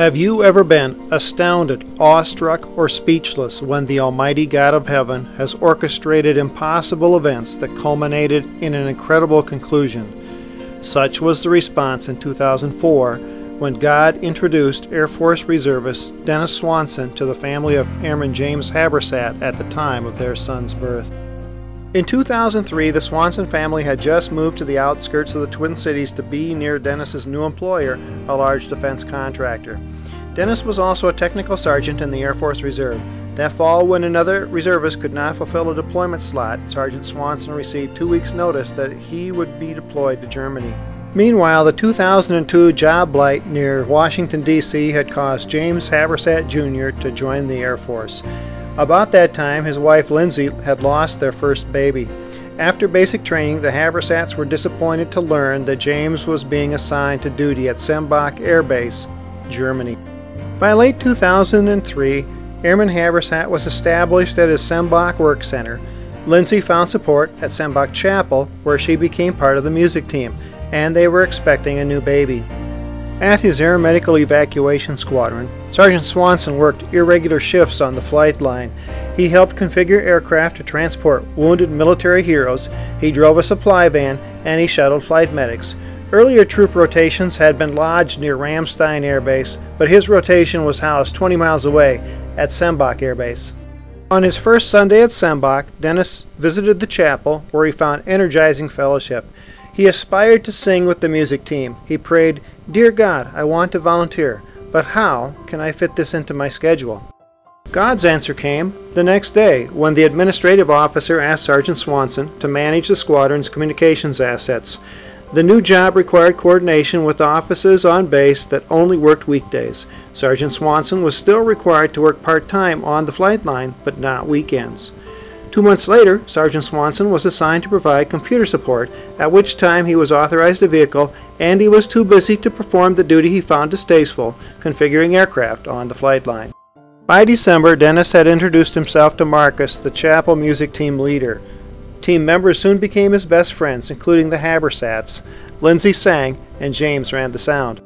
Have you ever been astounded, awestruck, or speechless when the Almighty God of heaven has orchestrated impossible events that culminated in an incredible conclusion? Such was the response in 2004 when God introduced Air Force reservist Dennis Swanson to the family of Airman James Habersat at the time of their son's birth. In 2003, the Swanson family had just moved to the outskirts of the Twin Cities to be near Dennis's new employer, a large defense contractor. Dennis was also a technical sergeant in the Air Force Reserve. That fall, when another reservist could not fulfill a deployment slot, Sergeant Swanson received 2 weeks' notice that he would be deployed to Germany. Meanwhile, the 2002 job blight near Washington, D.C. had caused James Habersat Jr. to join the Air Force. About that time, his wife Lindsay had lost their first baby. After basic training, the Habersats were disappointed to learn that James was being assigned to duty at Sembach Air Base, Germany. By late 2003, Airman Habersat was established at his Sembach Work Center. Lindsay found support at Sembach Chapel, where she became part of the music team, and they were expecting a new baby. At his Air Medical Evacuation Squadron, Sergeant Swanson worked irregular shifts on the flight line. He helped configure aircraft to transport wounded military heroes, he drove a supply van, and he shuttled flight medics. Earlier troop rotations had been lodged near Ramstein Air Base, but his rotation was housed 20 miles away at Sembach Air Base. On his first Sunday at Sembach, Dennis visited the chapel, where he found energizing fellowship. He aspired to sing with the music team. He prayed, "Dear God, I want to volunteer, but how can I fit this into my schedule?" God's answer came the next day when the administrative officer asked Sergeant Swanson to manage the squadron's communications assets. The new job required coordination with offices on base that only worked weekdays. Sergeant Swanson was still required to work part-time on the flight line, but not weekends. 2 months later, Sergeant Swanson was assigned to provide computer support, at which time he was authorized a vehicle, and he was too busy to perform the duty he found distasteful, configuring aircraft on the flight line. By December, Dennis had introduced himself to Marcus, the chapel music team leader. Team members soon became his best friends, including the Habersats. Lindsay sang, and James ran the sound.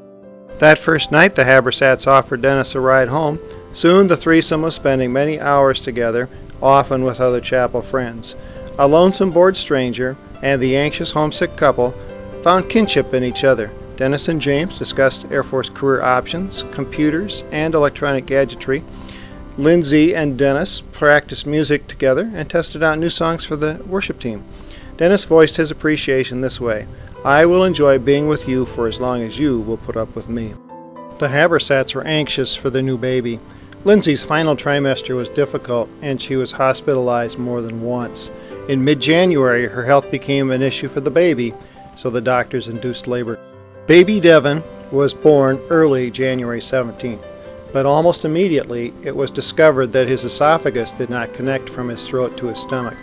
That first night, the Habersats offered Dennis a ride home. Soon, the threesome was spending many hours together, often with other chapel friends. A lonesome bored stranger and the anxious homesick couple found kinship in each other. Dennis and James discussed Air Force career options, computers, and electronic gadgetry. Lindsay and Dennis practiced music together and tested out new songs for the worship team. Dennis voiced his appreciation this way: "I will enjoy being with you for as long as you will put up with me." The Habersats were anxious for their new baby. Lindsay's final trimester was difficult, and she was hospitalized more than once. In mid-January, her health became an issue for the baby, so the doctors induced labor. Baby Devon was born early January 17th, but almost immediately it was discovered that his esophagus did not connect from his throat to his stomach.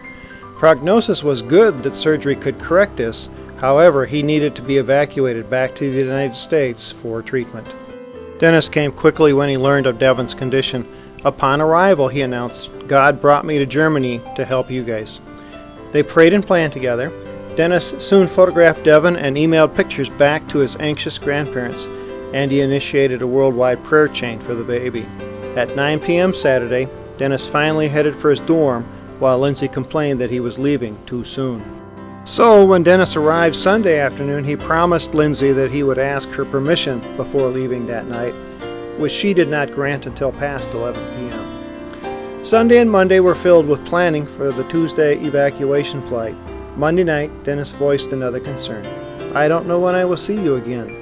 Prognosis was good that surgery could correct this. However, he needed to be evacuated back to the United States for treatment. Dennis came quickly when he learned of Devon's condition. Upon arrival, he announced, "God brought me to Germany to help you guys." They prayed and planned together. Dennis soon photographed Devon and emailed pictures back to his anxious grandparents, and he initiated a worldwide prayer chain for the baby. At 9 p.m. Saturday, Dennis finally headed for his dorm, while Lindsay complained that he was leaving too soon. So, when Dennis arrived Sunday afternoon, he promised Lindsay that he would ask her permission before leaving that night, which she did not grant until past 11 p.m. Sunday and Monday were filled with planning for the Tuesday evacuation flight. Monday night, Dennis voiced another concern. "I don't know when I will see you again."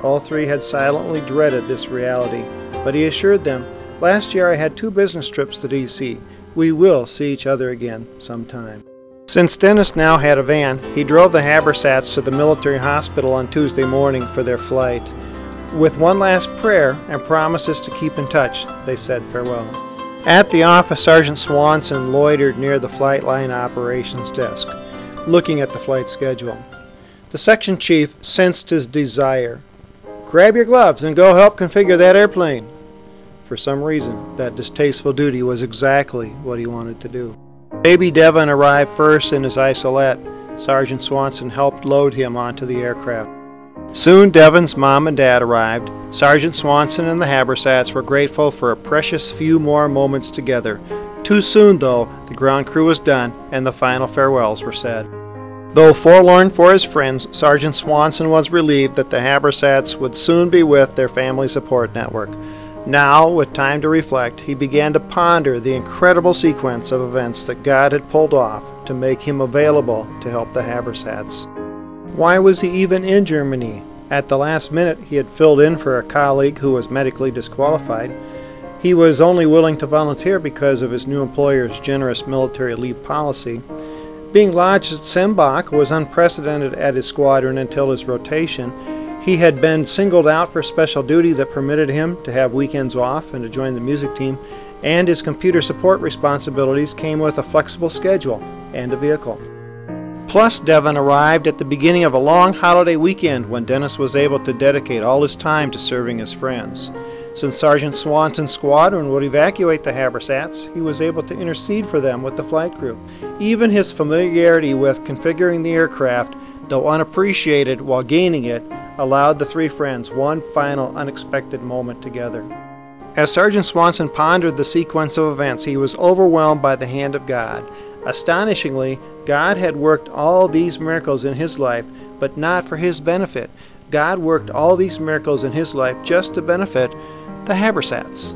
All three had silently dreaded this reality, but he assured them, "Last year I had 2 business trips to D.C. We will see each other again sometime." Since Dennis now had a van, he drove the Habersats to the military hospital on Tuesday morning for their flight. With one last prayer and promises to keep in touch, they said farewell. At the office, Sergeant Swanson loitered near the flight line operations desk, looking at the flight schedule. The section chief sensed his desire. "Grab your gloves and go help configure that airplane." For some reason, that distasteful duty was exactly what he wanted to do. Baby Devon arrived first in his isolette. Sergeant Swanson helped load him onto the aircraft. Soon Devon's mom and dad arrived. Sergeant Swanson and the Habersats were grateful for a precious few more moments together. Too soon, though, the ground crew was done and the final farewells were said. Though forlorn for his friends, Sergeant Swanson was relieved that the Habersats would soon be with their family support network. Now, with time to reflect, he began to ponder the incredible sequence of events that God had pulled off to make him available to help the Habersats. Why was he even in Germany? At the last minute, he had filled in for a colleague who was medically disqualified. He was only willing to volunteer because of his new employer's generous military leave policy. Being lodged at Sembach was unprecedented at his squadron until his rotation. He had been singled out for special duty that permitted him to have weekends off and to join the music team, and his computer support responsibilities came with a flexible schedule and a vehicle. Plus, Devon arrived at the beginning of a long holiday weekend when Dennis was able to dedicate all his time to serving his friends. Since Sergeant Swanson's squadron would evacuate the Habersats, he was able to intercede for them with the flight crew. Even his familiarity with configuring the aircraft, though unappreciated while gaining it, allowed the three friends one final unexpected moment together. As Sergeant Swanson pondered the sequence of events, he was overwhelmed by the hand of God. Astonishingly, God had worked all these miracles in his life, but not for his benefit. God worked all these miracles in his life just to benefit the Habersats.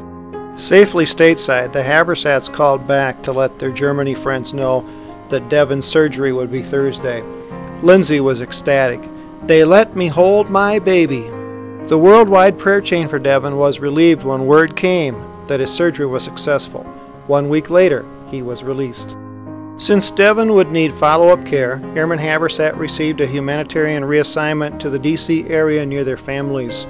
Safely stateside, the Habersats called back to let their Germany friends know that Devon's surgery would be Thursday. Lindsay was ecstatic. "They let me hold my baby." The worldwide prayer chain for Devon was relieved when word came that his surgery was successful. 1 week later, he was released. Since Devon would need follow-up care, Airman Habersat received a humanitarian reassignment to the D.C. area near their families.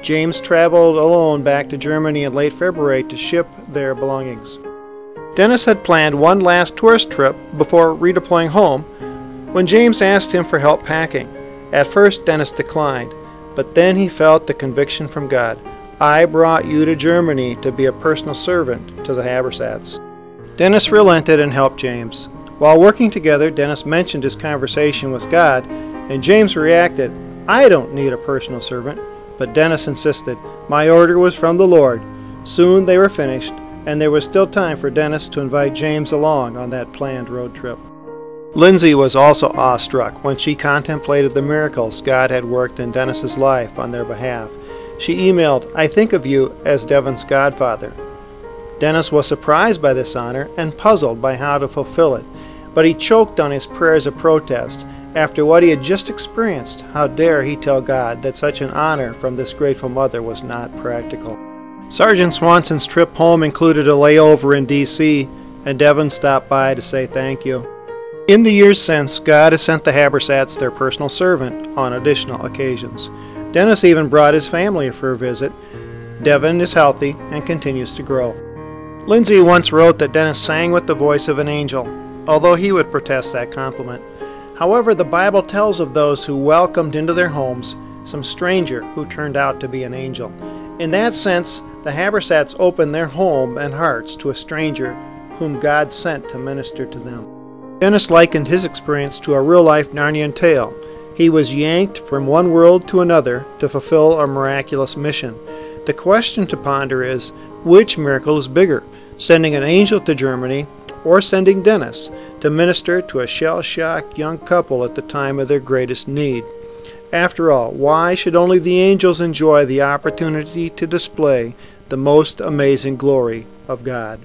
James traveled alone back to Germany in late February to ship their belongings. Dennis had planned one last tourist trip before redeploying home when James asked him for help packing. At first, Dennis declined, but then he felt the conviction from God. "I brought you to Germany to be a personal servant to the Habersats." Dennis relented and helped James. While working together, Dennis mentioned his conversation with God, and James reacted, "I don't need a personal servant." But Dennis insisted, "My order was from the Lord." Soon they were finished, and there was still time for Dennis to invite James along on that planned road trip. Lindsay was also awestruck when she contemplated the miracles God had worked in Dennis's life on their behalf. She emailed, "I think of you as Devon's godfather." Dennis was surprised by this honor and puzzled by how to fulfill it, but he choked on his prayers of protest. After what he had just experienced, how dare he tell God that such an honor from this grateful mother was not practical? Sergeant Swanson's trip home included a layover in D.C., and Devon stopped by to say thank you. In the years since, God has sent the Habersats their personal servant on additional occasions. Dennis even brought his family for a visit. Devon is healthy and continues to grow. Lindsay once wrote that Dennis sang with the voice of an angel, although he would protest that compliment. However, the Bible tells of those who welcomed into their homes some stranger who turned out to be an angel. In that sense, the Habersats opened their home and hearts to a stranger whom God sent to minister to them. Dennis likened his experience to a real-life Narnian tale. He was yanked from one world to another to fulfill a miraculous mission. The question to ponder is, which miracle is bigger, sending an angel to Germany or sending Dennis to minister to a shell-shocked young couple at the time of their greatest need? After all, why should only the angels enjoy the opportunity to display the most amazing glory of God?